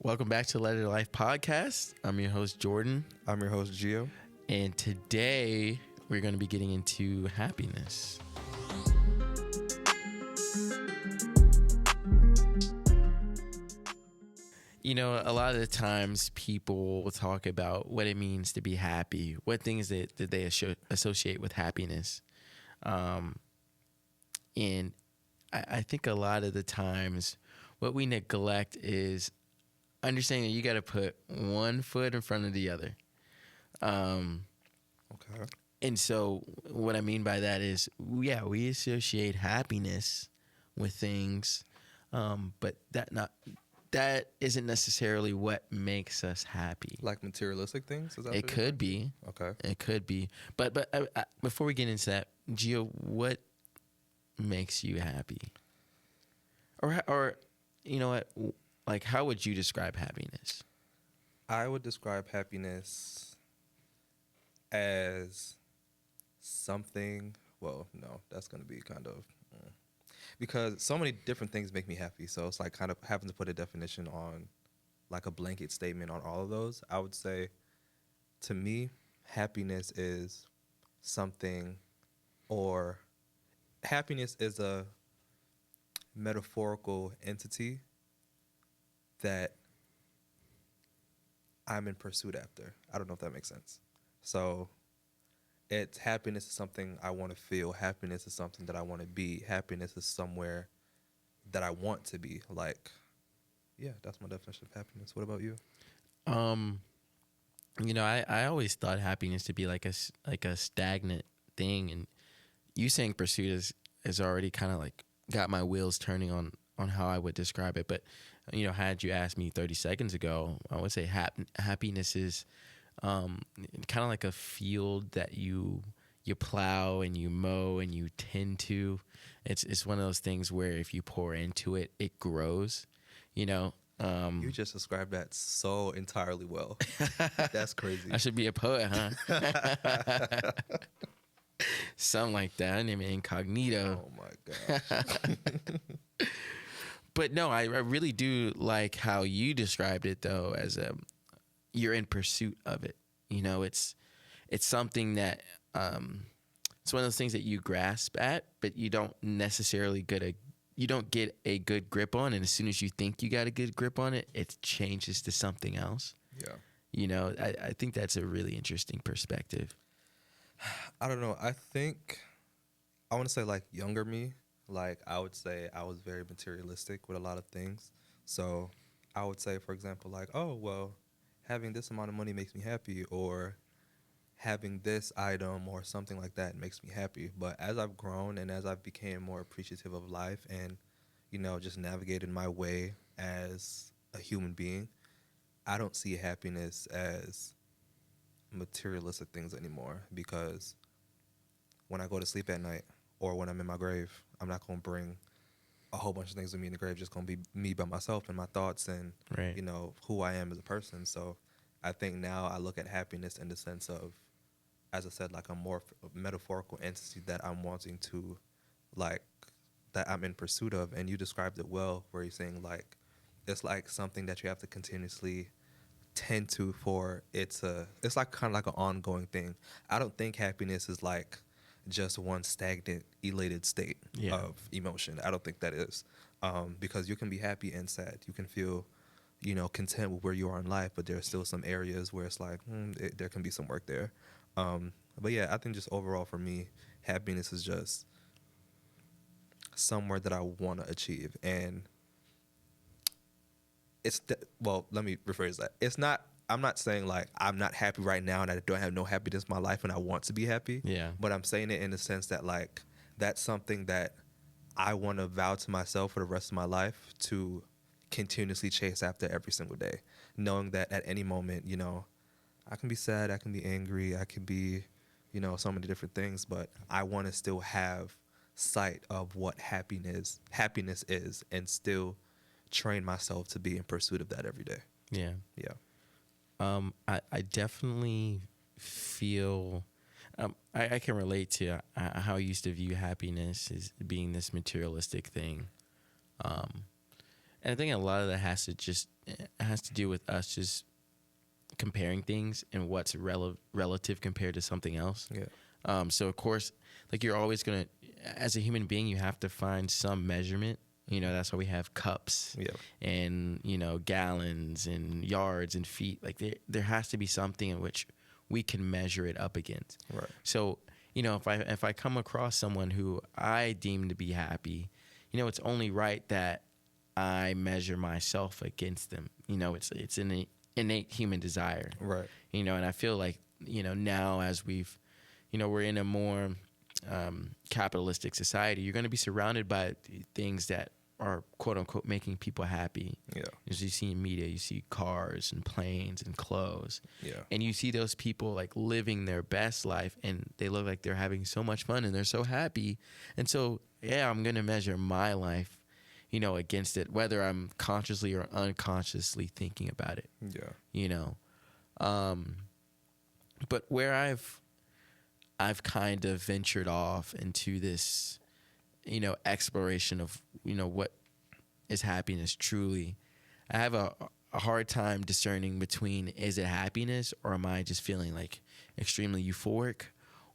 Welcome back to Letter to Life podcast. I'm your host, Jordan. I'm your host, Gio. And today we're going to be getting into happiness. You know, a lot of the times people will talk about what it means to be happy, what things that they associate with happiness. And I think a lot of the times what we neglect is understanding that you got to put one foot in front of the other. Okay. And so what I mean by that is, yeah, we associate happiness with things, but that isn't necessarily what makes us happy. Like materialistic things? Is that It could be. Okay. It could be. But before we get into that, Gio, what makes you happy? Or you know what? Like, how would you describe happiness? I would describe happiness as something, well, no, that's going to be kind of, because so many different things make me happy. So it's like kind of having to put a definition on like a blanket statement on all of those. I would say, to me, happiness is something, or happiness is a metaphorical entity that I'm in pursuit after. I don't know if that makes sense. So it's happiness is something I want to feel. Happiness is something that I want to be. Happiness is somewhere that I want to be. Like, yeah, that's my definition of happiness. What about you? You know, I always thought happiness to be like a stagnant thing, and you saying pursuit is already kind of like got my wheels turning on how I would describe it. But, you know, had you asked me 30 seconds ago, I would say happiness is kind of like a field that you plow and you mow and you tend to. It's one of those things where if you pour into it, it grows, you know. You just described that so entirely well. That's crazy. I should be a poet, huh? Something like that. I name it Incognito. Oh, my gosh. But no, I really do like how you described it, though, as you're in pursuit of it. You know, it's something that it's one of those things that you grasp at, but you don't necessarily get a good grip on. And as soon as you think you got a good grip on it, it changes to something else. Yeah. You know, I think that's a really interesting perspective. I don't know. I think I want to say like younger me. Like, I would say I was very materialistic with a lot of things. So I would say, for example, like, oh, well, having this amount of money makes me happy, or having this item or something like that makes me happy. But as I've grown and as I've become more appreciative of life and, you know, just navigated my way as a human being, I don't see happiness as materialistic things anymore, because when I go to sleep at night or when I'm in my grave, I'm not going to bring a whole bunch of things with me in the grave. Just going to be me by myself and my thoughts and, Right. you know, who I am as a person. So I think now I look at happiness in the sense of, as I said, like a more metaphorical entity that I'm wanting to, like, that I'm in pursuit of. And you described it well, where you're saying, like, it's like something that you have to continuously tend to, for it's like kind of like an ongoing thing. I don't think happiness is like just one stagnant, elated state of emotion. I don't think that is, because you can be happy and sad. You can feel, you know, content with where you are in life, but there are still some areas where it's like there can be some work there. But yeah, I think just overall for me, happiness is just somewhere that I want to achieve. And well, let me rephrase that. It's not, I'm not saying like I'm not happy right now and I don't have no happiness in my life and I want to be happy. Yeah. But I'm saying it in the sense that, like, that's something that I want to vow to myself for the rest of my life to continuously chase after every single day, knowing that at any moment, you know, I can be sad, I can be angry, I can be, you know, so many different things, but I want to still have sight of what happiness is and still train myself to be in pursuit of that every day. Yeah. Yeah. I definitely feel I can relate to how I used to view happiness as being this materialistic thing. And I think a lot of that has to just it has to do with us just comparing things and what's relative compared to something else. Yeah. So of course, like you're always gonna, as a human being, you have to find some measurement. You know, that's why we have cups Yeah. and, you know, gallons and yards and feet. Like there has to be something in which we can measure it up against. Right. So, you know, if I come across someone who I deem to be happy, you know, it's only right that I measure myself against them. You know, it's an innate human desire. Right. You know, and I feel like, you know, now as we've, you know, we're in a more capitalistic society, you're going to be surrounded by things that are quote unquote making people happy. Yeah. As you see in media, you see cars and planes and clothes. Yeah. And you see those people like living their best life and they look like they're having so much fun and they're so happy. And so, yeah, I'm going to measure my life, you know, against it, whether I'm consciously or unconsciously thinking about it, Yeah. you know. But where I've kind of ventured off into this, you know, exploration of, you know, what is happiness truly. I have a hard time discerning between, is it happiness or am I just feeling like extremely euphoric,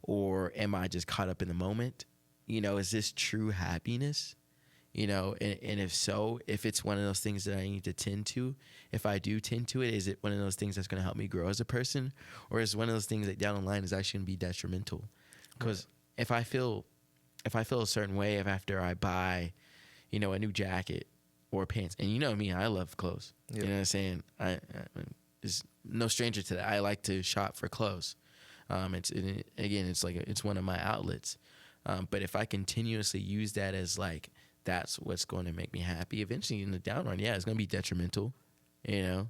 or am I just caught up in the moment? You know, is this true happiness? You know, and if so, if it's one of those things that I need to tend to, if I do tend to it, is it one of those things that's going to help me grow as a person, or is it one of those things that down the line is actually going to be detrimental? Because if I feel a certain way if after I buy, you know, a new jacket or pants, and you know me, I love clothes. Yeah. You know what I'm saying? I is no stranger to that. I like to shop for clothes. It's like it's one of my outlets. But if I continuously use that as like that's what's going to make me happy, eventually in the down run, yeah, it's going to be detrimental. You know.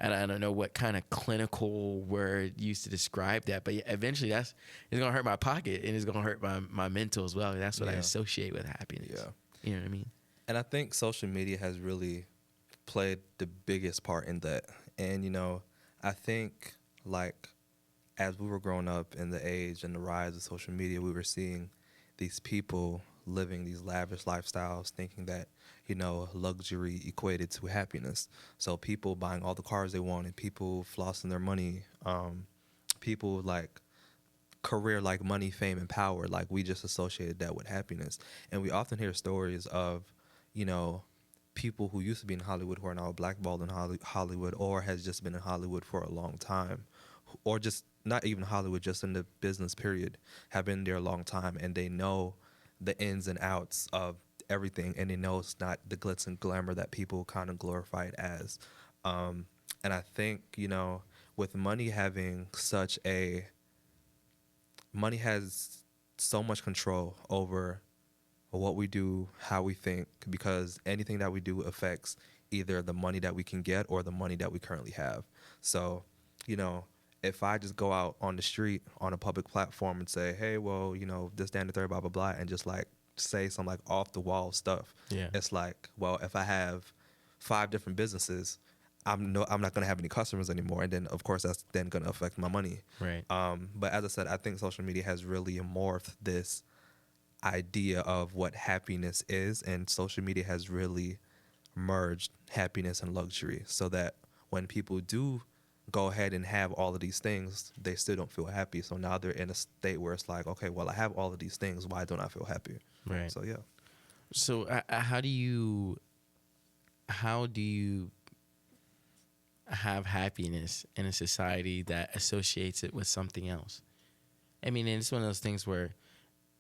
And I don't know what kind of clinical word used to describe that, but yeah, eventually it's gonna hurt my pocket and it's gonna hurt my mental as well. That's what I associate with happiness. Yeah. You know what I mean? And I think social media has really played the biggest part in that. And, you know, I think, like, as we were growing up in the age and the rise of social media, we were seeing these people living these lavish lifestyles, thinking that, you know, luxury equated to happiness. So people buying all the cars they wanted, people flossing their money, people like career like money, fame, and power. Like we just associated that with happiness. And we often hear stories of, you know, people who used to be in Hollywood who are now blackballed in Hollywood, or has just been in Hollywood for a long time, or just not even Hollywood, just in the business period, have been there a long time, and they know the ins and outs of everything, and they know it's not the glitz and glamour that people kind of glorify it as. And I think, you know, with money having money has so much control over what we do, how we think, because anything that we do affects either the money that we can get or the money that we currently have. So, you know, if I just go out on the street on a public platform and say, hey, well, you know, this, that, and the third, blah, blah, blah, and just like say some like off the wall stuff, it's like, well, if I have 5 different businesses, I'm not going to have any customers anymore. And then, of course, that's then going to affect my money. Right. But as I said, I think social media has really morphed this idea of what happiness is, and social media has really merged happiness and luxury, so that when people do go ahead and have all of these things, they still don't feel happy. So now they're in a state where it's like, okay, well, I have all of these things, why don't I feel happy? Right. So yeah. So how do you have happiness in a society that associates it with something else? I mean, and it's one of those things where,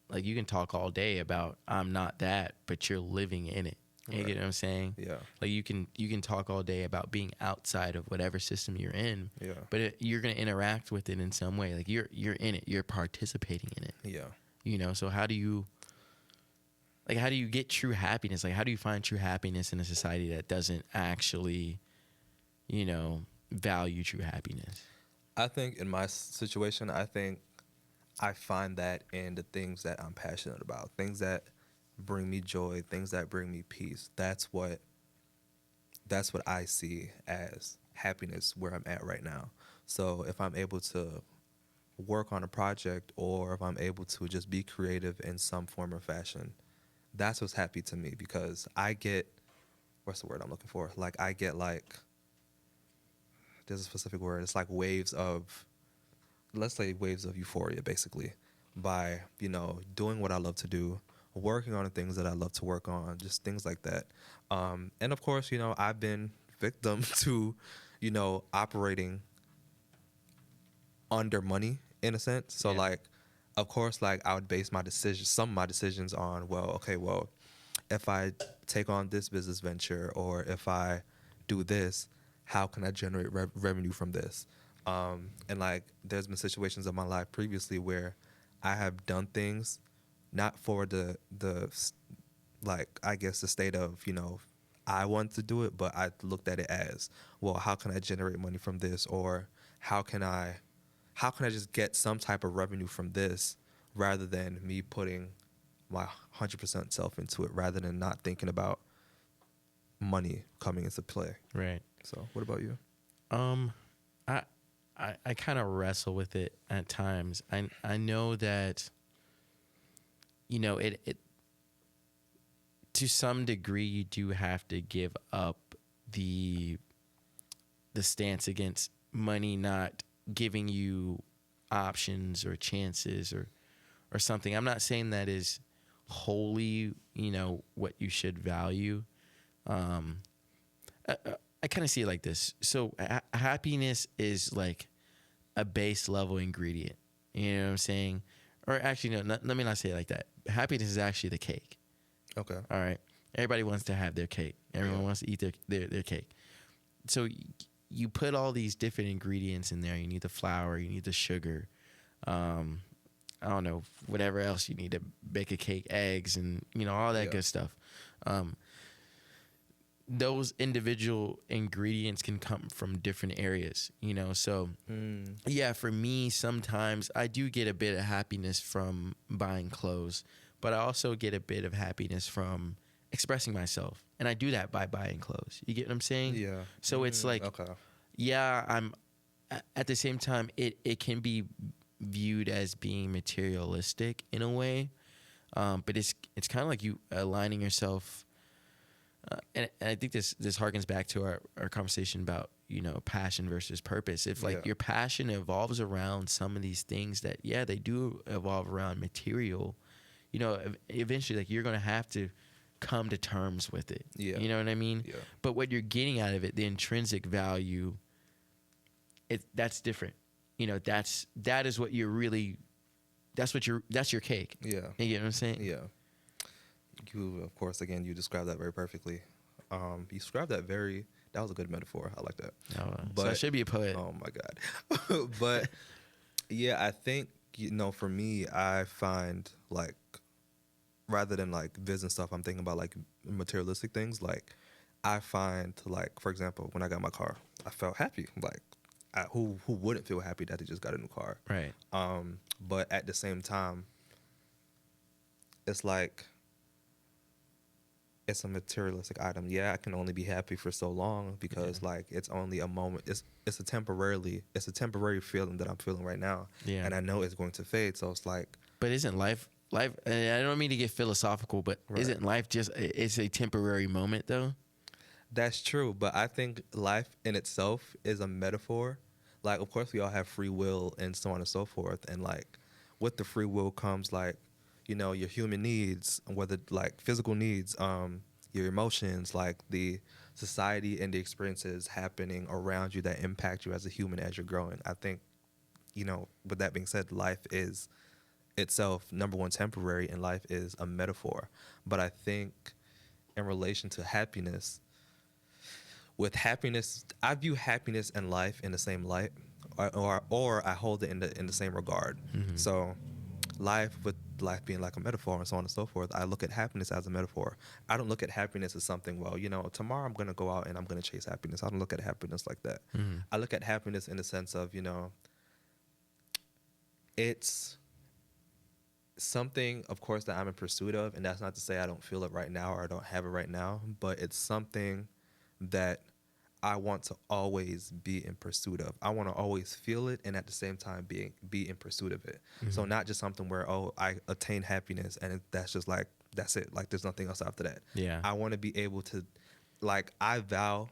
like, you can talk all day about I'm not that, but you're living in it. You get what I'm saying? Yeah. Like you can talk all day about being outside of whatever system you're in. Yeah. But you're gonna interact with it in some way. Like you're in it. You're participating in it. Yeah. You know. So how do you get true happiness? Like how do you find true happiness in a society that doesn't actually, you know, value true happiness? I think in my situation, I find that in the things that I'm passionate about, things that bring me joy, things that bring me peace. That's what I see as happiness where I'm at right now. So if I'm able to work on a project, or if I'm able to just be creative in some form or fashion, that's what's happy to me, because I get what's the word I'm looking for? Like I get like, there's a specific word. It's like waves of, let's say waves of euphoria, basically, by, you know, doing what I love to do, working on the things that I love to work on, just things like that. And of course, you know, I've been victim to, you know, operating under money in a sense. So Yeah. like, of course, like I would base my decisions, some of my decisions on, well, okay, well, if I take on this business venture or if I do this, how can I generate revenue from this? And like, there's been situations in my life previously where I have done things not for like, I guess the state of, you know, I want to do it, but I looked at it as, well, how can I generate money from this? Or how can I just get some type of revenue from this rather than me putting my 100% self into it, rather than not thinking about money coming into play. Right. So what about you? Um, I kind of wrestle with it at times. I know that, you know, it to some degree you do have to give up the stance against money not giving you options or chances or something. I'm not saying that is wholly, you know, what you should value. Um, I kind of see it like this. So happiness is like a base level ingredient. You know what I'm saying? Or actually, no, let me not say it like that. Happiness is actually the cake. Okay. All right. Everybody wants to have their cake. Everyone wants to eat their cake. So you put all these different ingredients in there. You need the flour. You need the sugar. I don't know, whatever else you need to bake a cake, eggs, and, you know, all that good stuff. Those individual ingredients can come from different areas, you know? So, yeah, for me, sometimes I do get a bit of happiness from buying clothes, but I also get a bit of happiness from expressing myself. And I do that by buying clothes. You get what I'm saying? Yeah. So it's like, okay. yeah, I'm at the same time, it can be viewed as being materialistic in a way. But it's kind of like you aligning yourself. And I think this harkens back to our conversation about, you know, passion versus purpose. If like your passion evolves around some of these things that, yeah, they do evolve around material, you know, eventually like you're going to have to come to terms with it. Yeah. You know what I mean? Yeah. But what you're getting out of it, the intrinsic value, that's different. You know, that is what you're really, that's your cake. Yeah. You get what I'm saying? Yeah. You, of course, again, you described that very perfectly. You described that that was a good metaphor. I like that. So I should be a poet. Oh my God. But yeah, I think, you know, for me, I find like, rather than like business stuff, I'm thinking about like materialistic things. Like I find, like, for example, when I got my car, I felt happy. Like who wouldn't feel happy that they just got a new car? Right. But at the same time, it's like, it's a materialistic item. Yeah, I can only be happy for so long because like it's only a moment. It's a temporary feeling that I'm feeling right now. Yeah. And I know it's going to fade. So it's like, But isn't life? And I don't mean to get philosophical, but isn't life just it's a temporary moment though? that's true. But I think life in itself is a metaphor. Like, of course, we all have free will and so on and so forth. And like, with the free will comes like, you know, your human needs, whether like physical needs, your emotions, like the society and the experiences happening around you that impact you as a human as you're growing. I think, you know, with that being said, life is itself, number one, temporary, and life is a metaphor. But I think in relation to happiness, I view happiness and life in the same light, or I hold it in the same regard. Mm-hmm. So with life being like a metaphor and so on and so forth, I look at happiness as a metaphor. I don't look at happiness as something, well, you know, tomorrow I'm going to go out and I'm going to chase happiness. I don't look at happiness like that. Mm-hmm. I look at happiness in the sense of, you know, it's something, of course, that I'm in pursuit of. And that's not to say I don't feel it right now or I don't have it right now, but it's something that I want to always be in pursuit of. I want to always feel it and at the same time be in pursuit of it. Mm-hmm. So not just something where, oh, I attain happiness and that's just like, that's it. Like there's nothing else after that. Yeah. I want to be able to like I vow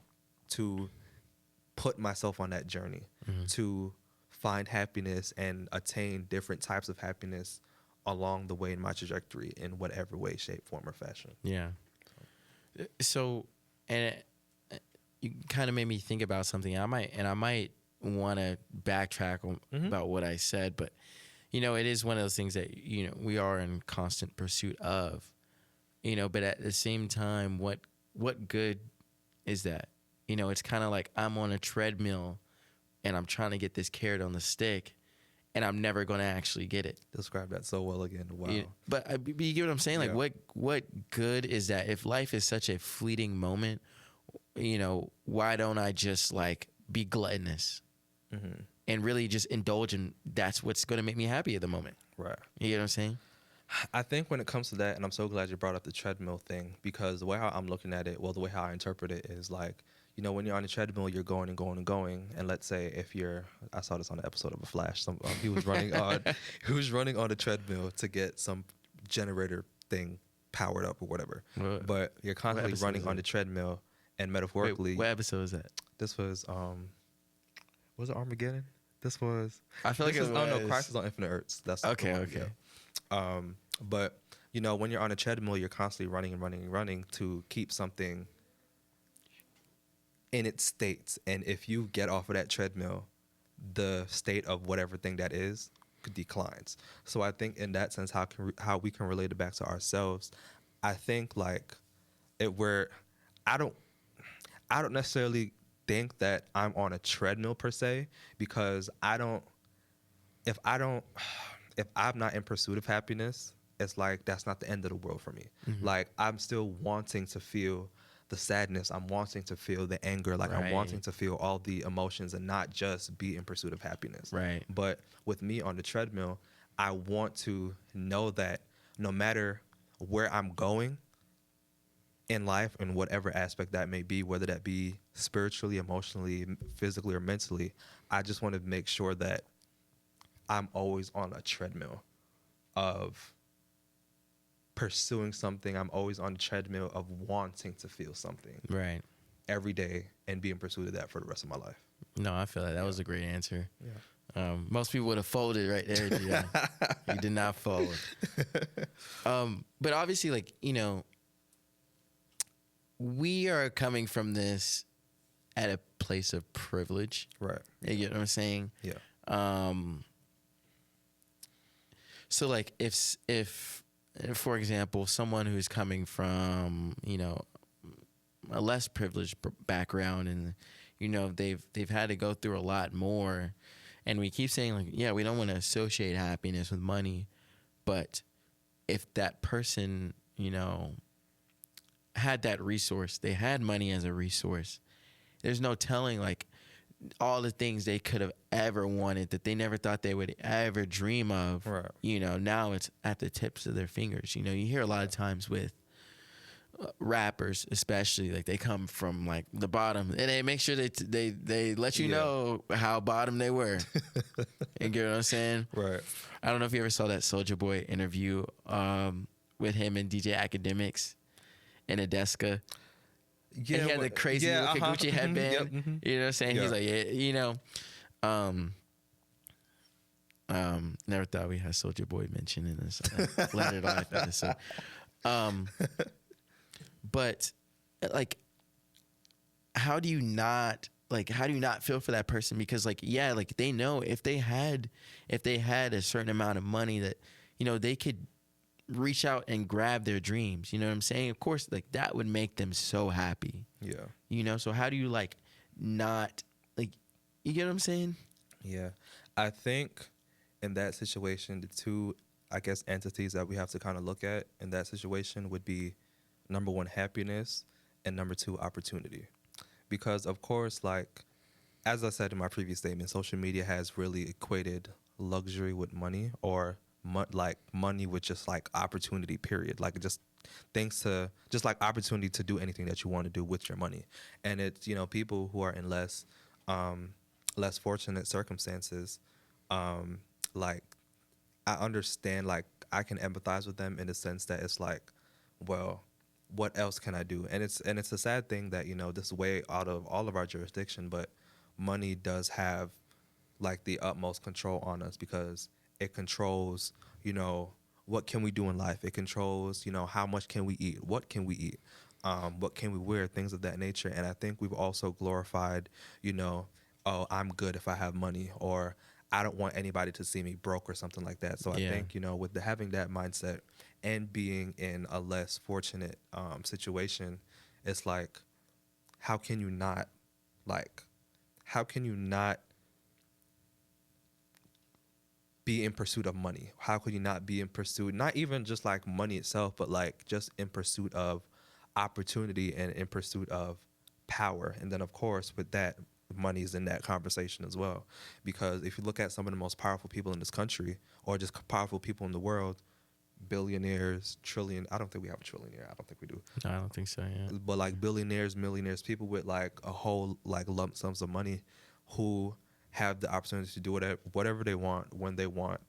to put myself on that journey to find happiness and attain different types of happiness along the way in my trajectory in whatever way, shape, form, or fashion. Yeah. So, and you kind of made me think about something. I might want to backtrack about what I said, but you know, it is one of those things that, you know, we are in constant pursuit of, you know, but at the same time, what good is that? You know, it's kind of like I'm on a treadmill and I'm trying to get this carrot on the stick and I'm never going to actually get it. Describe that so well again. Wow. But you get what I'm saying? Like, what good is that? If life is such a fleeting moment, you know, why don't I just like be gluttonous and really just indulge in that's what's going to make me happy at the moment? Right. You get what I'm saying? I think when it comes to that, and I'm so glad you brought up the treadmill thing, because the way how I'm looking at it, well, the way how I interpret it is like, you know, when you're on a treadmill, you're going and going and going. And let's say if I saw this on an episode of A Flash. He was running on a treadmill to get some generator thing powered up or whatever. But you're constantly running on the treadmill, and metaphorically. Wait, what episode is that? This was was it Armageddon? This was. I feel like it was. Oh no, Crisis on Infinite Earths. That's okay. Yeah. But you know, when you're on a treadmill, you're constantly running and running and running to keep something in its states. And if you get off of that treadmill, the state of whatever thing that is declines. So I think in that sense, how we can relate it back to ourselves. I think like I don't necessarily think that I'm on a treadmill per se, because if I'm not in pursuit of happiness, it's like that's not the end of the world for me. Like I'm still wanting to feel the sadness, I'm wanting to feel the anger, like I'm wanting to feel all the emotions and not just be in pursuit of happiness. Right. But with me on the treadmill, I want to know that no matter where I'm going in life, in whatever aspect that may be, whether that be spiritually, emotionally, physically, or mentally, I just want to make sure that I'm always on a treadmill of pursuing something. I'm always on a treadmill of wanting to feel something every day and be in pursuit of that for the rest of my life. No, I feel like that was a great answer. Yeah. Most people would have folded right there. You did not fold. But obviously, like, you know, we are coming from this at a place of privilege. Right. You get what I'm saying? Yeah. So like if for example, someone who's coming from, you know, a less privileged background, and you know they've had to go through a lot more, and we keep saying like, yeah, we don't want to associate happiness with money, but if that person, you know, had that resource, they had money as a resource, there's no telling like all the things they could have ever wanted that they never thought they would ever dream of. Right. You know, now it's at the tips of their fingers. You know, you hear a lot of times with rappers, especially, like they come from like the bottom, and they make sure they let you know how bottom they were. You get what I'm saying? Right. I don't know if you ever saw that Soulja Boy interview with him and DJ Academics in Adeska. Yeah, and he had the crazy looking Gucci headband. You know what I'm saying? Yeah. He's like, yeah, you know, never thought we had Soulja Boy mentioned in this Letter Life episode. But like, how do you not feel for that person? Because like, yeah, like they know if they had a certain amount of money that, you know, they could reach out and grab their dreams. You know what I'm saying? Of course, like that would make them so happy. Yeah. You know, so how do you like not like, you get what I'm saying? Yeah. I think in that situation, the two, I guess, entities that we have to kind of look at in that situation would be number one, happiness, and number two, opportunity. Because of course, like, as I said in my previous statement, social media has really equated luxury with money, or like money with just like opportunity, period. Like just like opportunity to do anything that you want to do with your money. And it's, you know, people who are in less fortunate circumstances, like I understand, like I can empathize with them in the sense that it's like, well, what else can I do? And it's a sad thing that, this is way out of all of our jurisdiction, but money does have like the utmost control on us, because it controls, what can we do in life? It controls, how much can we eat? What can we eat? What can we wear? Things of that nature. And I think we've also glorified, oh, I'm good if I have money, or I don't want anybody to see me broke or something like that. So I Yeah. think, with having that mindset and being in a less fortunate situation, it's like, how can you not, like, how can you not be in pursuit of money? How could you not be in pursuit, not even just like money itself, but like just in pursuit of opportunity and in pursuit of power? And then of course with that, money is in that conversation as well. Because if you look at some of the most powerful people in this country, or just powerful people in the world, billionaires, I don't think we have a trillionaire. I don't think we do. No, I don't think so. Yeah. But like billionaires, millionaires, people with like a whole like lump sums of money, who have the opportunity to do whatever they want, when they want,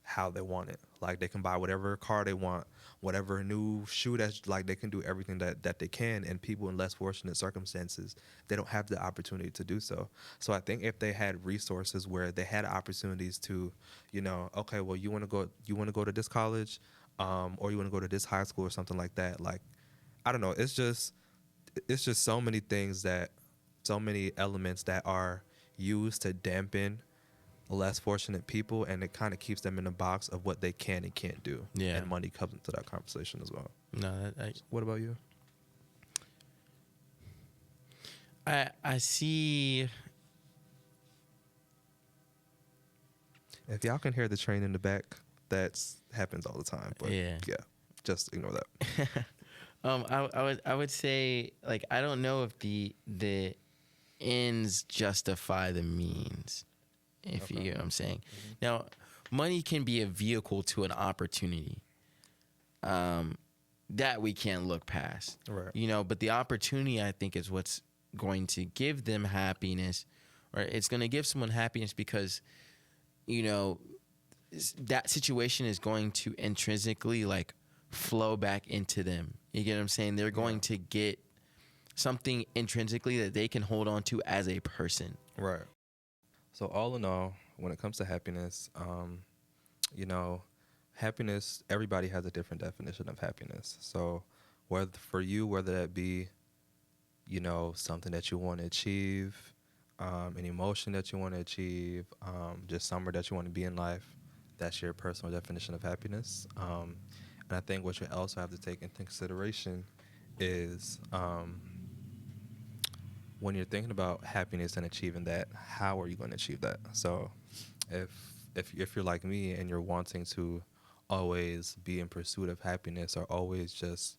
how they want it. Like they can buy whatever car they want, whatever new shoe that's like, they can do everything that they can. And people in less fortunate circumstances, they don't have the opportunity to do so. So I think if they had resources where they had opportunities to, okay, well, you want to go to this college, or you want to go to this high school or something like that. Like, I don't know. It's just so many things, so many elements that are used to dampen less fortunate people, and it kind of keeps them in a box of what they can and can't do. Yeah. And money comes into that conversation as well. No, What about you? I see. If y'all can hear the train in the back, that's happens all the time. But Yeah. Just ignore that. I would say, like, I don't know if the ends justify the means, if you get what I'm saying. Mm-hmm. Now, money can be a vehicle to an opportunity that we can't look past. Right. But the opportunity, I think, is what's going to give them happiness, or it's going to give someone happiness because, that situation is going to intrinsically, like, flow back into them. You get what I'm saying? They're going to get something intrinsically that they can hold on to as a person. Right. So all in all, when it comes to happiness, happiness, everybody has a different definition of happiness. So whether that be, something that you want to achieve, an emotion that you want to achieve, just somewhere that you want to be in life, that's your personal definition of happiness. And I think what you also have to take into consideration is, when you're thinking about happiness and achieving that, how are you going to achieve that? So if you're like me and you're wanting to always be in pursuit of happiness, or always just,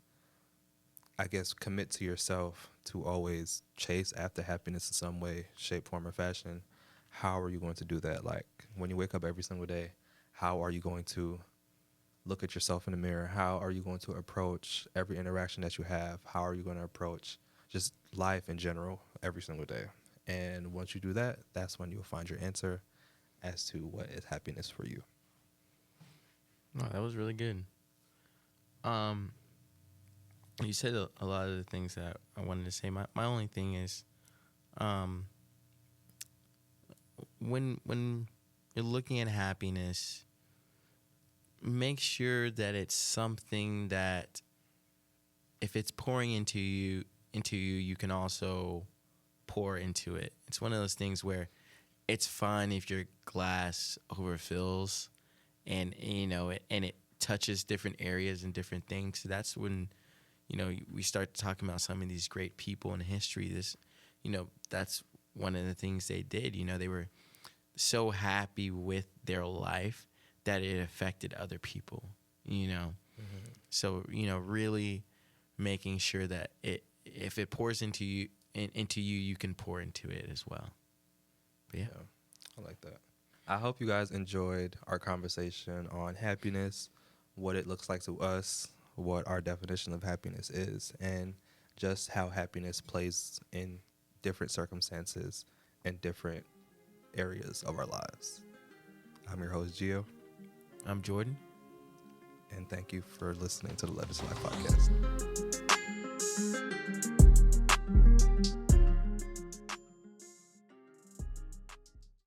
I guess, commit to yourself to always chase after happiness in some way, shape, form, or fashion, how are you going to do that? Like, when you wake up every single day, how are you going to look at yourself in the mirror? How are you going to approach every interaction that you have? How are you going to approach just life in general every single day? And once you do that, that's when you'll find your answer as to what is happiness for you. Oh, that was really good. You said a lot of the things that I wanted to say. My only thing is, when you're looking at happiness, make sure that it's something that, if it's pouring into you, you can also pour into it. It's one of those things where it's fine if your glass overfills, and it touches different areas and different things. So that's when we start talking about some of these great people in history. That's one of the things they did. They were so happy with their life that it affected other people. Mm-hmm. So really making sure that if it pours into you, you can pour into it as well. But yeah, I like that. I hope you guys enjoyed our conversation on happiness, what it looks like to us, what our definition of happiness is, and just how happiness plays in different circumstances and different areas of our lives. I'm your host, Gio. I'm Jordan. And thank you for listening to the Letters to Life podcast.